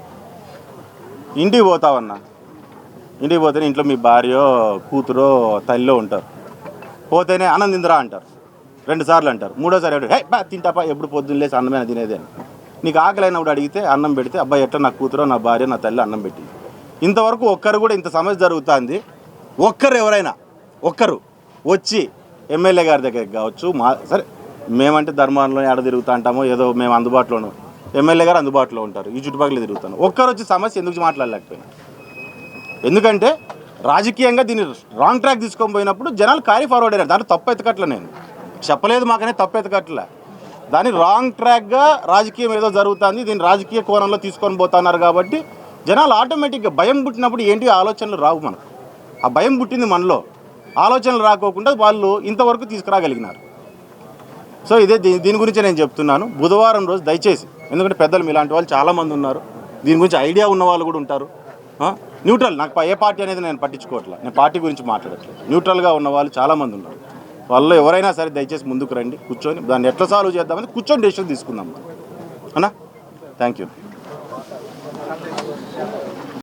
ఇంటికి పోతావన్నా, ఇంటికి పోతేనే ఇంట్లో మీ భార్యో కూతురో తల్లిలో ఉంటారు. పోతేనే అన్నం తిందిరా అంటారు, 2 సార్లు అంటారు, 3వ సారి తింటాపా ఎప్పుడు పొద్దున్న లేసి అన్నమైన తినేది అని. నీకు ఆకలి అయినప్పుడు అడిగితే అన్నం పెడితే అబ్బాయి ఎట్లా నా కూతురో నా భార్య నా తల్లి అన్నం పెట్టింది. ఇంతవరకు ఒక్కరు కూడా ఇంత సమస్య జరుగుతుంది, ఎవరైనా వచ్చి ఎమ్మెల్యే గారి దగ్గరికి కావచ్చు, సరే మేమంటే ధర్మాల్లో ఎడ తిరుగుతూ అంటామో ఏదో మేము అందుబాటులోనూ, ఎమ్మెల్యే గారు అందుబాటులో ఉంటారు, ఈ చుట్టుపక్కల తిరుగుతాను. ఒక్కరు వచ్చి సమస్య ఎందుకు మాట్లాడలేకపోయినా? ఎందుకంటే రాజకీయంగా దీన్ని రాంగ్ ట్రాక్ తీసుకొని పోయినప్పుడు జనాలు క్యారీ ఫార్వర్డ్ అయినారు. దాంట్లో తప్పు ఎత్తకట్లే, నేను చెప్పలేదు మాకనే తప్పు ఎత్తకట్లే. దాన్ని రాంగ్ ట్రాక్గా రాజకీయం ఏదో జరుగుతుంది, దీన్ని రాజకీయ కోణంలో తీసుకొని పోతున్నారు. కాబట్టి జనాలు ఆటోమేటిక్గా భయం పుట్టినప్పుడు ఏంటి ఆలోచనలు రావు మనకు. ఆ భయం పుట్టింది మనలో, ఆలోచనలు రాకోకుండా వాళ్ళు ఇంతవరకు తీసుకురాగలిగినారు. సో దీని గురించి నేను చెప్తున్నాను. బుధవారం రోజు దయచేసి, ఎందుకంటే పెద్దలు ఇలాంటి వాళ్ళు చాలామంది ఉన్నారు, దీని గురించి ఐడియా ఉన్న వాళ్ళు కూడా ఉంటారు. న్యూట్రల్, నాకు ఏ పార్టీ అనేది నేను పట్టించుకోవట్లేదు, నేను పార్టీ గురించి మాట్లాడట్లేదు. న్యూట్రల్గా ఉన్న వాళ్ళు చాలామంది ఉన్నారు. వాళ్ళు ఎవరైనా సరే దయచేసి ముందుకు రండి, కూర్చొని దాన్ని ఎట్లా సాల్వ్ చేద్దామని కూర్చొని డెసిషన్ తీసుకుందాం అన్నా. Thank you.